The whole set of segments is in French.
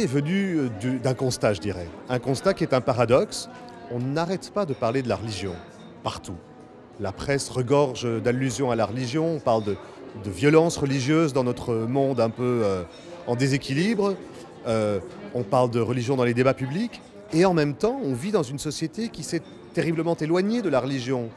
est venue d'un constat, je dirais. Un constat qui est un paradoxe. On n'arrête pas de parler de la religion, partout. La presse regorge d'allusions à la religion, on parle de violences religieuses dans notre monde un peu en déséquilibre, on parle de religion dans les débats publics, et en même temps, on vit dans une société qui s'est terriblement éloignée de la religion,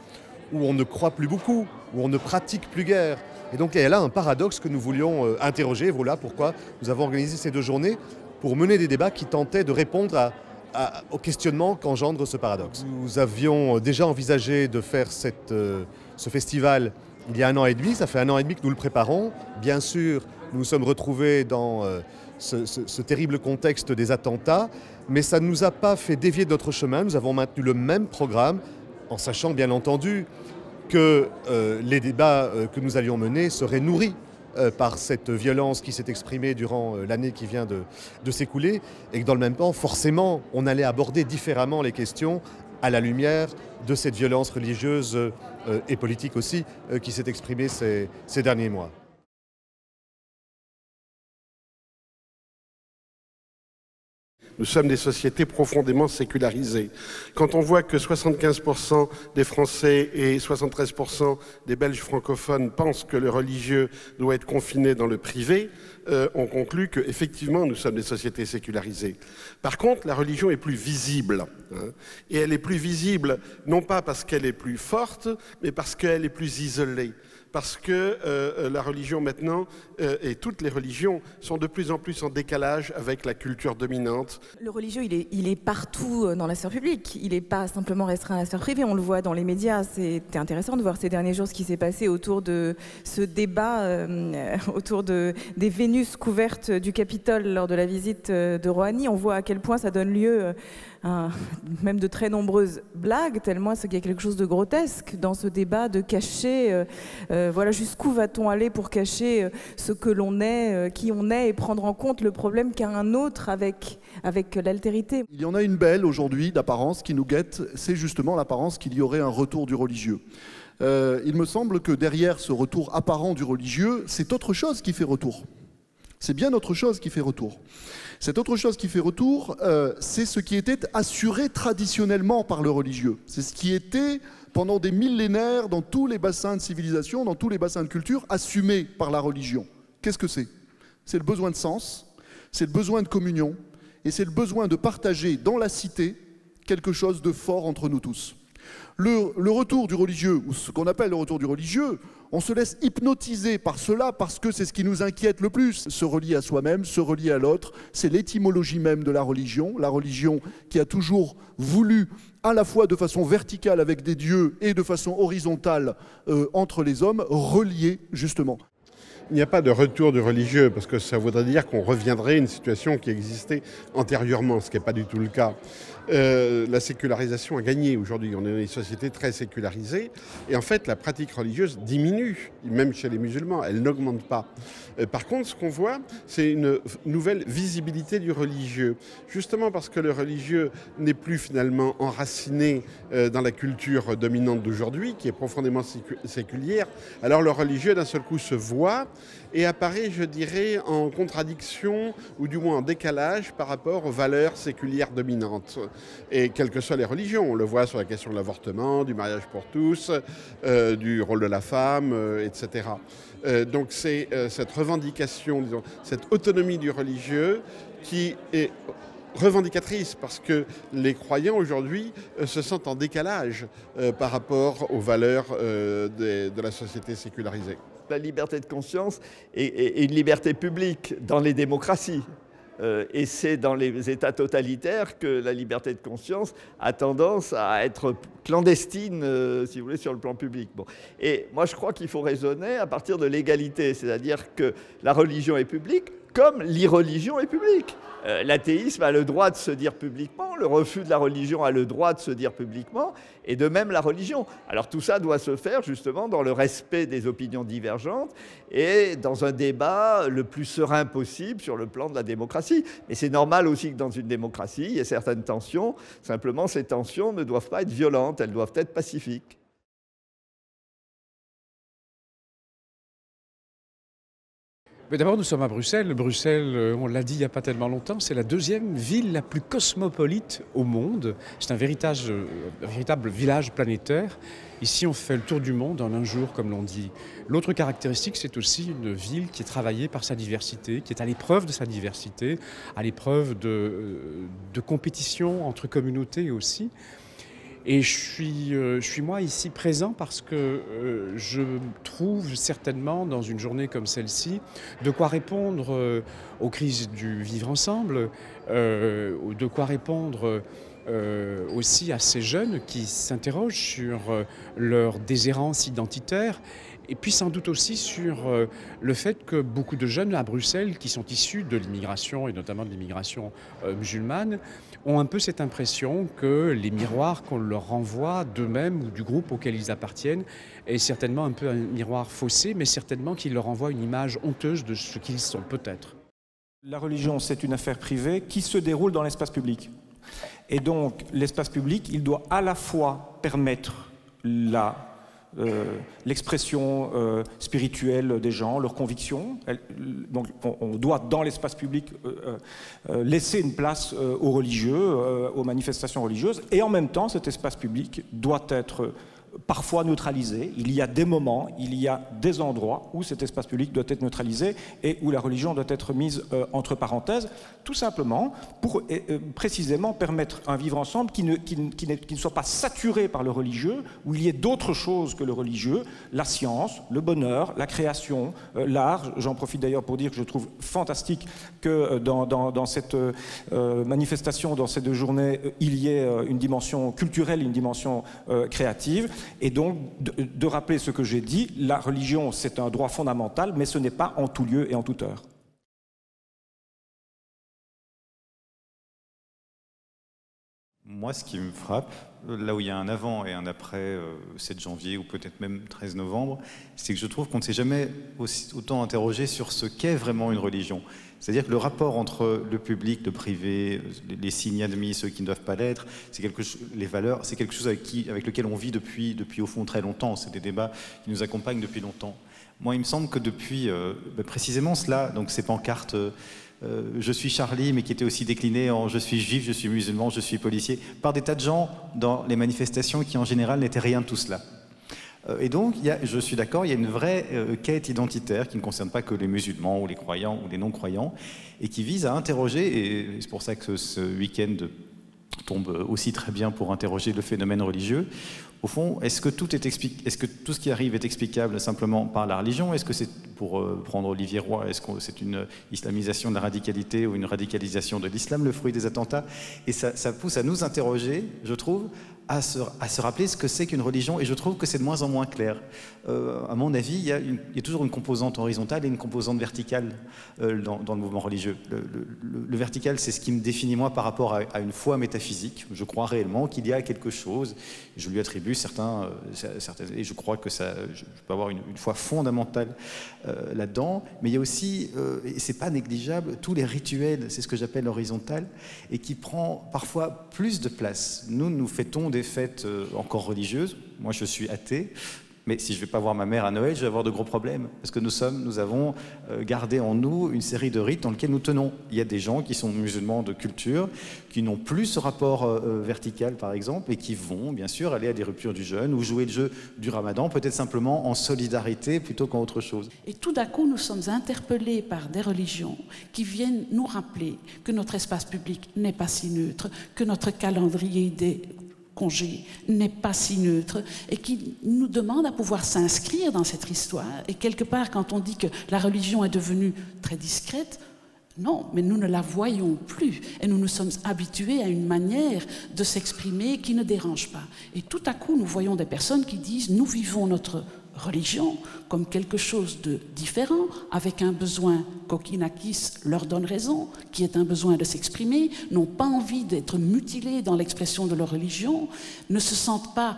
où on ne croit plus beaucoup, où on ne pratique plus guère. Et donc il y a là un paradoxe que nous voulions interroger. Voilà pourquoi nous avons organisé ces 2 journées pour mener des débats qui tentaient de répondre au questionnement qu'engendre ce paradoxe. Nous avions déjà envisagé de faire ce festival il y a 1 an et demi. Ça fait 1 an et demi que nous le préparons. Bien sûr, nous nous sommes retrouvés dans ce terrible contexte des attentats, mais ça ne nous a pas fait dévier de notre chemin. Nous avons maintenu le même programme, en sachant bien entendu que les débats que nous allions mener seraient nourris par cette violence qui s'est exprimée durant l'année qui vient de s'écouler, et que dans le même temps, forcément, on allait aborder différemment les questions à la lumière de cette violence religieuse et politique aussi qui s'est exprimée ces derniers mois. Nous sommes des sociétés profondément sécularisées. Quand on voit que 75% des Français et 73% des Belges francophones pensent que le religieux doit être confiné dans le privé, on conclut qu'effectivement nous sommes des sociétés sécularisées. Par contre, la religion est plus visible. Et elle est plus visible non pas parce qu'elle est plus forte, mais parce qu'elle est plus isolée. Parce que la religion maintenant, et toutes les religions, sont de plus en plus en décalage avec la culture dominante. Le religieux, il est partout dans la sphère publique. Il n'est pas simplement restreint à la sphère privée. On le voit dans les médias. C'était intéressant de voir ces derniers jours ce qui s'est passé autour de ce débat, autour des Vénus couvertes du Capitole lors de la visite de Rouhani. On voit à quel point ça donne lieu même de très nombreuses blagues, tellement qu'il y a quelque chose de grotesque dans ce débat de cacher, voilà, jusqu'où va-t-on aller pour cacher ce que l'on est, qui on est, et prendre en compte le problème qu'a un autre avec l'altérité. Il y en a une belle aujourd'hui d'apparence qui nous guette, c'est justement l'apparence qu'il y aurait un retour du religieux. Il me semble que derrière ce retour apparent du religieux, c'est autre chose qui fait retour. C'est bien autre chose qui fait retour. Cette autre chose qui fait retour, c'est ce qui était assuré traditionnellement par le religieux. C'est ce qui était, pendant des millénaires, dans tous les bassins de civilisation, dans tous les bassins de culture, assumé par la religion. Qu'est-ce que c'est? C'est le besoin de sens, c'est le besoin de communion, et c'est le besoin de partager dans la cité quelque chose de fort entre nous tous. Le retour du religieux, ou ce qu'on appelle le retour du religieux, on se laisse hypnotiser par cela parce que c'est ce qui nous inquiète le plus. Se relier à soi-même, se relier à l'autre, c'est l'étymologie même de la religion qui a toujours voulu, à la fois de façon verticale avec des dieux et de façon horizontale entre les hommes, relier justement. Il n'y a pas de retour du religieux, parce que ça voudrait dire qu'on reviendrait à une situation qui existait antérieurement, ce qui n'est pas du tout le cas. La sécularisation a gagné aujourd'hui. On est dans une société très sécularisée. Et en fait, la pratique religieuse diminue, même chez les musulmans. Elle n'augmente pas. Par contre, ce qu'on voit, c'est une nouvelle visibilité du religieux. Justement parce que le religieux n'est plus finalement enraciné dans la culture dominante d'aujourd'hui, qui est profondément séculière. Alors le religieux, d'un seul coup, se voit et apparaît, je dirais, en contradiction ou du moins en décalage par rapport aux valeurs séculières dominantes. Et quelles que soient les religions, on le voit sur la question de l'avortement, du mariage pour tous, du rôle de la femme, etc. Donc c'est cette revendication, disons, cette autonomie du religieux qui est revendicatrice parce que les croyants aujourd'hui se sentent en décalage par rapport aux valeurs de la société sécularisée. La liberté de conscience est une liberté publique dans les démocraties. Et c'est dans les États totalitaires que la liberté de conscience a tendance à être clandestine, si vous voulez, sur le plan public. Bon. Et moi, je crois qu'il faut raisonner à partir de l'égalité, c'est-à-dire que la religion est publique comme l'irreligion est publique. L'athéisme a le droit de se dire publiquement, le refus de la religion a le droit de se dire publiquement, et de même la religion. Alors tout ça doit se faire justement dans le respect des opinions divergentes et dans un débat le plus serein possible sur le plan de la démocratie. Mais c'est normal aussi que dans une démocratie, il y ait certaines tensions. Simplement, ces tensions ne doivent pas être violentes, elles doivent être pacifiques. Mais d'abord, nous sommes à Bruxelles. Bruxelles, on l'a dit il n'y a pas tellement longtemps, c'est la deuxième ville la plus cosmopolite au monde. C'est un véritable village planétaire. Ici, on fait le tour du monde en un jour, comme l'on dit. L'autre caractéristique, c'est aussi une ville qui est travaillée par sa diversité, qui est à l'épreuve de sa diversité, à l'épreuve de compétition entre communautés aussi. Et je suis moi ici présent parce que je trouve certainement dans une journée comme celle-ci de quoi répondre aux crises du vivre ensemble, de quoi répondre aussi à ces jeunes qui s'interrogent sur leur déshérence identitaire. Et puis sans doute aussi sur le fait que beaucoup de jeunes à Bruxelles qui sont issus de l'immigration et notamment de l'immigration musulmane ont un peu cette impression que les miroirs qu'on leur renvoie d'eux-mêmes ou du groupe auquel ils appartiennent est certainement un peu un miroir faussé, mais certainement qu'il leur renvoie une image honteuse de ce qu'ils sont peut-être. La religion, c'est une affaire privée qui se déroule dans l'espace public. Et donc l'espace public, il doit à la fois permettre l'expression spirituelle des gens, leurs convictions. Donc on doit, dans l'espace public, laisser une place aux religieux, aux manifestations religieuses, et en même temps, cet espace public doit être parfois neutralisé. Il y a des moments, il y a des endroits où cet espace public doit être neutralisé et où la religion doit être mise entre parenthèses, tout simplement pour précisément permettre un vivre ensemble qui ne soit pas saturé par le religieux, où il y ait d'autres choses que le religieux, la science, le bonheur, la création, l'art. J'en profite d'ailleurs pour dire que je trouve fantastique que dans cette manifestation, dans ces 2 journées, il y ait une dimension culturelle, une dimension créative. Et donc, de rappeler ce que j'ai dit, la religion, c'est un droit fondamental, mais ce n'est pas en tout lieu et en toute heure. Moi, ce qui me frappe, là où il y a un avant et un après 7 janvier, ou peut-être même 13 novembre, c'est que je trouve qu'on ne s'est jamais autant interrogé sur ce qu'est vraiment une religion. C'est-à-dire que le rapport entre le public, le privé, les signes admis, ceux qui ne doivent pas l'être, les valeurs, c'est quelque chose avec lequel on vit depuis au fond très longtemps. C'est des débats qui nous accompagnent depuis longtemps. Moi, il me semble que depuis précisément cela, donc ces pancartes je suis Charlie, mais qui était aussi décliné en je suis juif, je suis musulman, je suis policier, par des tas de gens dans les manifestations qui en général n'étaient rien de tout cela. Et donc, je suis d'accord, il y a une vraie quête identitaire qui ne concerne pas que les musulmans ou les croyants ou les non-croyants et qui vise à interroger, et c'est pour ça que ce week-end tombe aussi très bien pour interroger le phénomène religieux. Au fond, est-ce que tout ce qui arrive est explicable simplement par la religion? Est-ce que c'est, pour prendre Olivier Roy, est-ce que c'est une islamisation de la radicalité ou une radicalisation de l'islam, le fruit des attentats? Et ça pousse à nous interroger, je trouve, à se rappeler ce que c'est qu'une religion, et je trouve que c'est de moins en moins clair. À mon avis, il y a toujours une composante horizontale et une composante verticale dans le mouvement religieux. Le vertical, c'est ce qui me définit moi par rapport à une foi métaphysique. Je crois réellement qu'il y a quelque chose, je lui attribue certaines, et je crois que je peux avoir une foi fondamentale là-dedans, mais il y a aussi, et c'est pas négligeable, tous les rituels, c'est ce que j'appelle horizontal, et qui prend parfois plus de place. Nous fêtons des fêtes encore religieuses. Moi, je suis athée. Mais si je ne vais pas voir ma mère à Noël, je vais avoir de gros problèmes. Parce que nous avons gardé en nous une série de rites dans lesquels nous tenons. Il y a des gens qui sont musulmans de culture, qui n'ont plus ce rapport vertical, par exemple, et qui vont, bien sûr, aller à des ruptures du jeûne ou jouer le jeu du ramadan, peut-être simplement en solidarité plutôt qu'en autre chose. Et tout d'un coup, nous sommes interpellés par des religions qui viennent nous rappeler que notre espace public n'est pas si neutre, que notre calendrier des congé n'est pas si neutre et qui nous demande à pouvoir s'inscrire dans cette histoire. Et quelque part, quand on dit que la religion est devenue très discrète, non, mais nous ne la voyons plus et nous nous sommes habitués à une manière de s'exprimer qui ne dérange pas. Et tout à coup, nous voyons des personnes qui disent « nous vivons notre religion comme quelque chose de différent, avec un besoin qu'Okinakis leur donne raison, qui est un besoin de s'exprimer, n'ont pas envie d'être mutilés dans l'expression de leur religion, ne se sentent pas,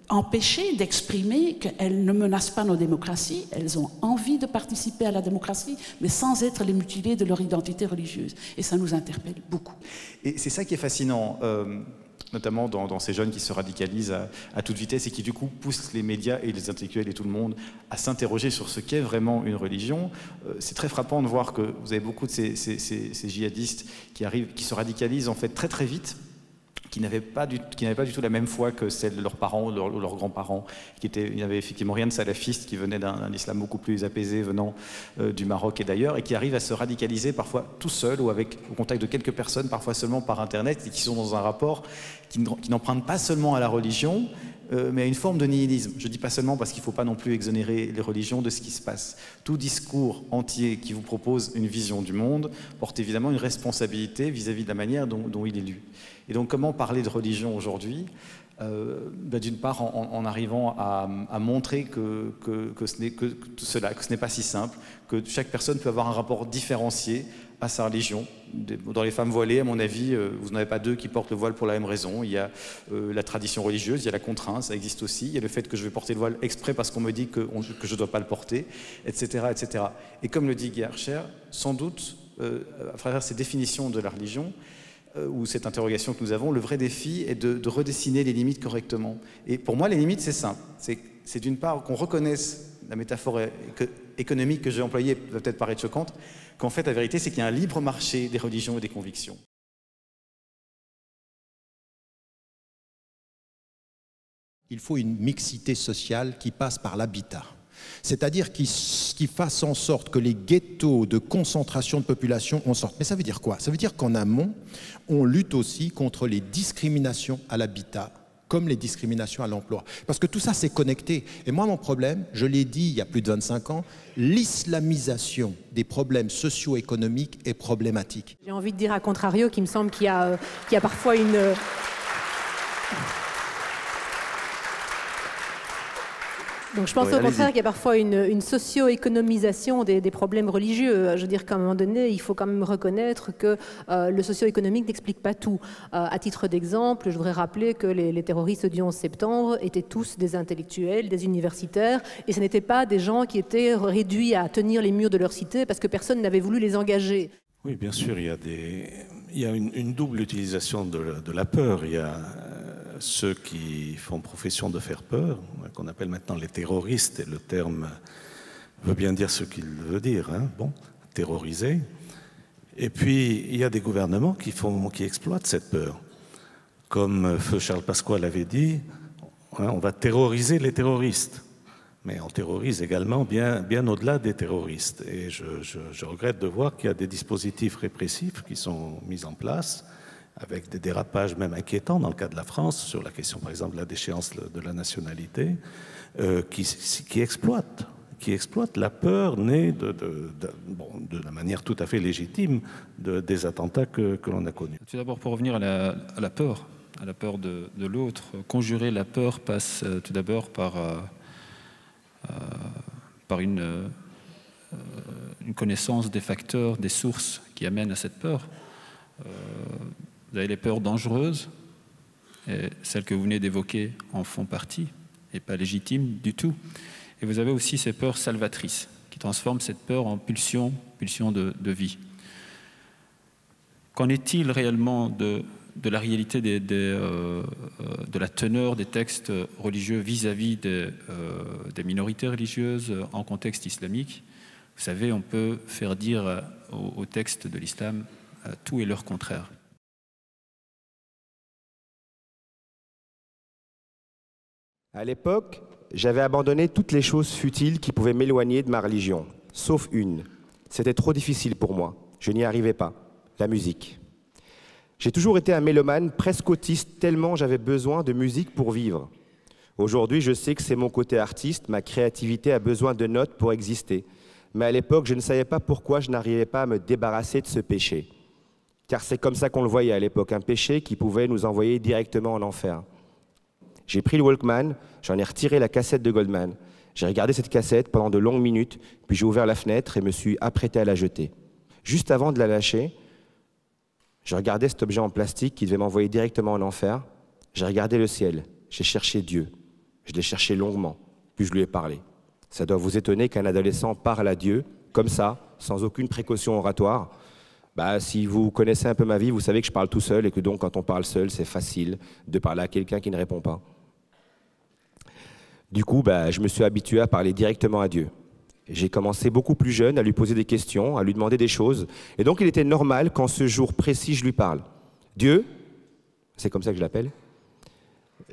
empêchées d'exprimer qu'elles ne menacent pas nos démocraties, elles ont envie de participer à la démocratie, mais sans être les mutilées de leur identité religieuse. Et ça nous interpelle beaucoup. Et c'est ça qui est fascinant. notamment dans ces jeunes qui se radicalisent à toute vitesse et qui du coup poussent les médias et les intellectuels et tout le monde à s'interroger sur ce qu'est vraiment une religion. C'est très frappant de voir que vous avez beaucoup de ces djihadistes qui se radicalisent en fait très très vite, qui n'avaient pas du tout la même foi que celle de leurs parents ou leurs grands-parents. Il n'y avait effectivement rien de salafiste, qui venait d'un islam beaucoup plus apaisé venant du Maroc et d'ailleurs, et qui arrivent à se radicaliser parfois tout seuls ou au contact de quelques personnes, parfois seulement par Internet, et qui sont dans un rapport qui n'emprunte pas seulement à la religion, mais à une forme de nihilisme. Je ne dis pas seulement parce qu'il ne faut pas non plus exonérer les religions de ce qui se passe. Tout discours entier qui vous propose une vision du monde porte évidemment une responsabilité vis-à-vis de la manière dont il est lu. Et donc comment parler de religion aujourd'hui ? D'une part en arrivant à montrer que ce n'est pas si simple, que chaque personne peut avoir un rapport différencié à sa religion. Dans les femmes voilées, à mon avis, vous n'en avez pas deux qui portent le voile pour la même raison. Il y a la tradition religieuse, il y a la contrainte, ça existe aussi. Il y a le fait que je vais porter le voile exprès parce qu'on me dit que je ne dois pas le porter, etc., etc. Et comme le dit Guy Archer, sans doute, à travers ces définitions de la religion, ou cette interrogation que nous avons, le vrai défi est de redessiner les limites correctement. Et pour moi, les limites, c'est simple. C'est d'une part qu'on reconnaisse, la métaphore économique que j'ai employée peut peut-être paraître choquante, qu'en fait, la vérité, c'est qu'il y a un libre marché des religions et des convictions. Il faut une mixité sociale qui passe par l'habitat. C'est-à-dire qui fasse en sorte que les ghettos de concentration de population en sortent. Mais ça veut dire quoi? Ça veut dire qu'en amont, on lutte aussi contre les discriminations à l'habitat, comme les discriminations à l'emploi. Parce que tout ça, c'est connecté. Et moi, mon problème, je l'ai dit il y a plus de 25 ans, l'islamisation des problèmes socio-économiques est problématique. J'ai envie de dire à contrario qu'il me semble qu'il y a parfois une... Donc je pense au contraire qu'il y a parfois une socio-économisation des problèmes religieux. Je veux dire qu'à un moment donné, il faut quand même reconnaître que le socio-économique n'explique pas tout. À titre d'exemple, je voudrais rappeler que les terroristes du 11 septembre étaient tous des intellectuels, des universitaires, et ce n'étaient pas des gens qui étaient réduits à tenir les murs de leur cité parce que personne n'avait voulu les engager. Oui, bien sûr, il y a une double utilisation de la peur. Il y a ceux qui font profession de faire peur, qu'on appelle maintenant les terroristes, et le terme veut bien dire ce qu'il veut dire, hein, bon, terroriser. Et puis, il y a des gouvernements qui exploitent cette peur. Comme Feu Charles Pasqua avait dit, hein, on va terroriser les terroristes. Mais on terrorise également bien au-delà des terroristes. Et je regrette de voir qu'il y a des dispositifs répressifs qui sont mis en place, avec des dérapages même inquiétants dans le cas de la France, sur la question par exemple de la déchéance de la nationalité, qui exploitent la peur née de la manière tout à fait légitime des attentats que l'on a connus. Tout d'abord, pour revenir à la peur de l'autre, conjurer la peur passe tout d'abord par une connaissance des facteurs, des sources qui amènent à cette peur. Vous avez les peurs dangereuses, et celles que vous venez d'évoquer en font partie, et pas légitimes du tout. Et vous avez aussi ces peurs salvatrices, qui transforment cette peur en pulsion de vie. Qu'en est-il réellement de la réalité de la teneur des textes religieux vis-à-vis des minorités religieuses en contexte islamique? Vous savez, on peut faire dire aux textes de l'islam tout et leur contraire. À l'époque, j'avais abandonné toutes les choses futiles qui pouvaient m'éloigner de ma religion, sauf une. C'était trop difficile pour moi. Je n'y arrivais pas. La musique. J'ai toujours été un mélomane, presque autiste, tellement j'avais besoin de musique pour vivre. Aujourd'hui, je sais que c'est mon côté artiste, ma créativité a besoin de notes pour exister. Mais à l'époque, je ne savais pas pourquoi je n'arrivais pas à me débarrasser de ce péché. Car c'est comme ça qu'on le voyait à l'époque, un péché qui pouvait nous envoyer directement en enfer. J'ai pris le Walkman, j'en ai retiré la cassette de Goldman. J'ai regardé cette cassette pendant de longues minutes, puis j'ai ouvert la fenêtre et me suis apprêté à la jeter. Juste avant de la lâcher, je regardais cet objet en plastique qui devait m'envoyer directement en enfer. J'ai regardé le ciel, j'ai cherché Dieu. Je l'ai cherché longuement, puis je lui ai parlé. Ça doit vous étonner qu'un adolescent parle à Dieu, comme ça, sans aucune précaution oratoire, Bah, si vous connaissez un peu ma vie, vous savez que je parle tout seul et que donc quand on parle seul, c'est facile de parler à quelqu'un qui ne répond pas. Du coup, bah, je me suis habitué à parler directement à Dieu. J'ai commencé beaucoup plus jeune à lui poser des questions, à lui demander des choses. Et donc il était normal qu'en ce jour précis, je lui parle. Dieu, c'est comme ça que je l'appelle,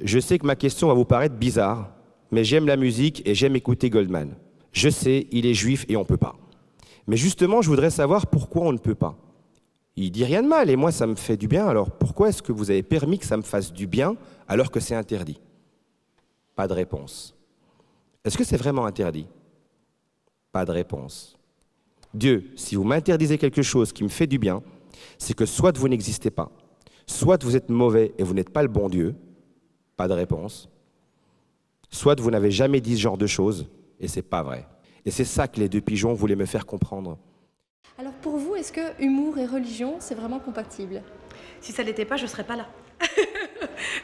je sais que ma question va vous paraître bizarre, mais j'aime la musique et j'aime écouter Goldman. Je sais, il est juif et on ne peut pas. Mais justement, je voudrais savoir pourquoi on ne peut pas. Il dit rien de mal et moi, ça me fait du bien. Alors pourquoi est-ce que vous avez permis que ça me fasse du bien alors que c'est interdit? Pas de réponse. Est-ce que c'est vraiment interdit? Pas de réponse. Dieu, si vous m'interdisez quelque chose qui me fait du bien, c'est que soit vous n'existez pas, soit vous êtes mauvais et vous n'êtes pas le bon Dieu. Pas de réponse. Soit vous n'avez jamais dit ce genre de choses et c'est pas vrai. Et c'est ça que les deux pigeons voulaient me faire comprendre. Alors pour vous, est-ce que humour et religion, c'est vraiment compatible? Si ça l'était pas, je serais pas là.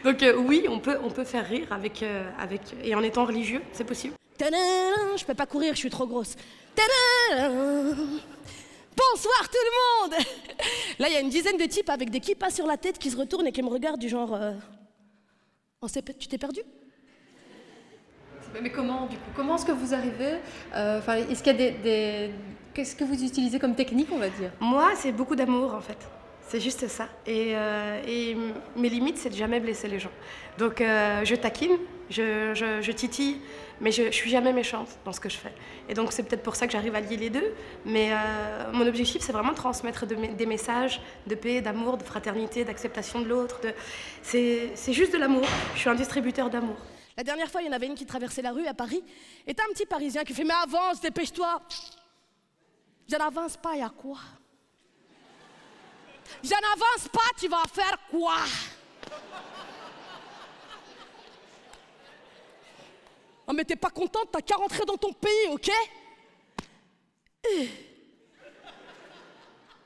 Donc oui, on peut faire rire et en étant religieux, c'est possible. Je peux pas courir, je suis trop grosse. Bonsoir tout le monde. Là, il y a une dizaine de types avec des kippas sur la tête qui se retournent et qui me regardent du genre... Tu t'es perdu? Mais comment, du coup? Comment est-ce que vous arrivez est-ce qu'il y a Qu'est-ce que vous utilisez comme technique, on va dire? Moi, c'est beaucoup d'amour, en fait. C'est juste ça. Et mes limites, c'est de jamais blesser les gens. Donc, je taquine, je titille, mais je suis jamais méchante dans ce que je fais. Et donc, c'est peut-être pour ça que j'arrive à lier les deux. Mais mon objectif, c'est vraiment de transmettre des messages de paix, d'amour, de fraternité, d'acceptation de l'autre. C'est juste de l'amour. Je suis un distributeur d'amour. La dernière fois, il y en avait une qui traversait la rue à Paris. Et t'as un petit Parisien qui fait « Mais avance, dépêche-toi !» Je n'avance pas, il y a quoi? Je n'avance pas, tu vas faire quoi? Oh mais t'es pas contente, t'as qu'à rentrer dans ton pays, ok?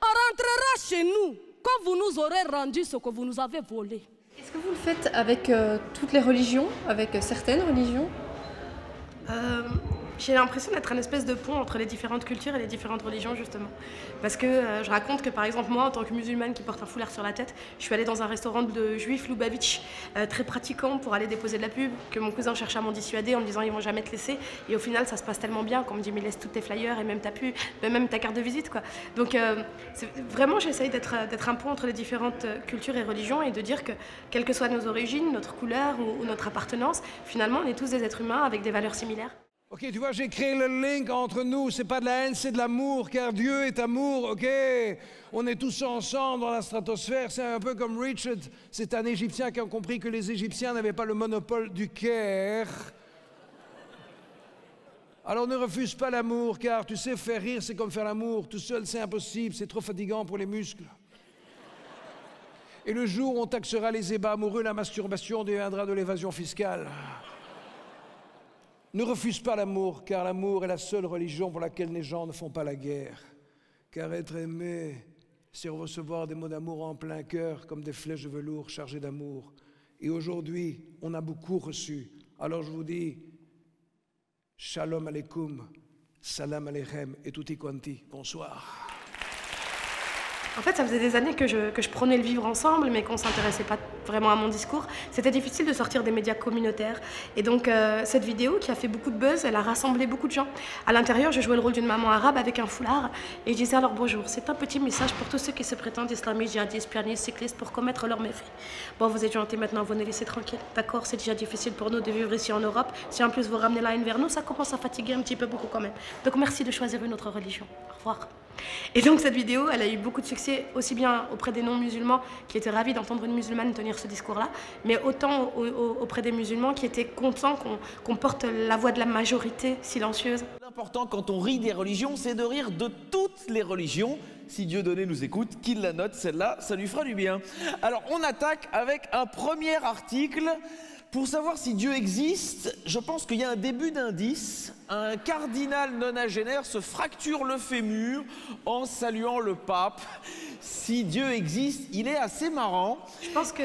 On rentrera chez nous quand vous nous aurez rendu ce que vous nous avez volé. Est-ce que vous le faites avec toutes les religions, avec certaines religions? J'ai l'impression d'être un espèce de pont entre les différentes cultures et les différentes religions, justement. Parce que je raconte que, par exemple, moi, en tant que musulmane qui porte un foulard sur la tête, je suis allée dans un restaurant de juifs, Lubavitch, très pratiquant, pour aller déposer de la pub, que mon cousin cherchait à m'en dissuader en me disant « ils vont jamais te laisser ». Et au final, ça se passe tellement bien qu'on me dit « mais laisse tous tes flyers et même ta pub, même ta carte de visite ». Quoi. Donc, vraiment, j'essaye d'être un pont entre les différentes cultures et religions et de dire que, quelles que soient nos origines, notre couleur ou notre appartenance, finalement, on est tous des êtres humains avec des valeurs similaires. Ok, tu vois, j'ai créé le link entre nous. C'est pas de la haine, c'est de l'amour, car Dieu est amour, ok? On est tous ensemble dans la stratosphère. C'est un peu comme Richard. C'est un Égyptien qui a compris que les Égyptiens n'avaient pas le monopole du Caire. Alors ne refuse pas l'amour, car tu sais, faire rire, c'est comme faire l'amour. Tout seul, c'est impossible, c'est trop fatigant pour les muscles. Et le jour où on taxera les ébats amoureux, la masturbation deviendra de l'évasion fiscale. Ne refuse pas l'amour, car l'amour est la seule religion pour laquelle les gens ne font pas la guerre. Car être aimé, c'est recevoir des mots d'amour en plein cœur, comme des flèches de velours chargées d'amour. Et aujourd'hui, on a beaucoup reçu. Alors je vous dis, shalom aleikoum, salam aleichem et tutti quanti. Bonsoir. En fait, ça faisait des années que je prônais le vivre ensemble, mais qu'on ne s'intéressait pas vraiment à mon discours. C'était difficile de sortir des médias communautaires. Et donc, cette vidéo, qui a fait beaucoup de buzz, elle a rassemblé beaucoup de gens. À l'intérieur, je jouais le rôle d'une maman arabe avec un foulard. Et je disais alors bonjour. C'est un petit message pour tous ceux qui se prétendent islamistes, djihadistes, pianistes, cyclistes, pour commettre leurs méfaits. Bon, vous êtes gentils maintenant, vous nous laissez tranquilles. D'accord, c'est déjà difficile pour nous de vivre ici en Europe. Si en plus vous ramenez la haine vers nous, ça commence à fatiguer un petit peu beaucoup quand même. Donc, merci de choisir une autre religion. Au revoir. Et donc cette vidéo, elle a eu beaucoup de succès, aussi bien auprès des non-musulmans qui étaient ravis d'entendre une musulmane tenir ce discours-là, mais autant auprès des musulmans qui étaient contents qu'on porte la voix de la majorité silencieuse. L'important quand on rit des religions, c'est de rire de toutes les religions. Si Dieudonné nous écoute, qu'il la note, celle-là, ça lui fera du bien. Alors on attaque avec un premier article. Pour savoir si Dieu existe, je pense qu'il y a un début d'indice. Un cardinal nonagénaire se fracture le fémur en saluant le pape. Si Dieu existe, il est assez marrant. Je pense que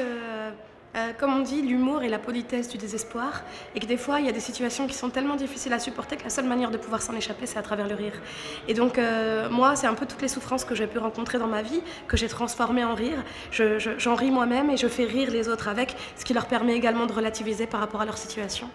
Comme on dit, l'humour est la politesse du désespoir, et que des fois, il y a des situations qui sont tellement difficiles à supporter que la seule manière de pouvoir s'en échapper, c'est à travers le rire. Et donc, moi, c'est un peu toutes les souffrances que j'ai pu rencontrer dans ma vie, que j'ai transformées en rire. J'en ris moi-même et je fais rire les autres avec, ce qui leur permet également de relativiser par rapport à leur situation.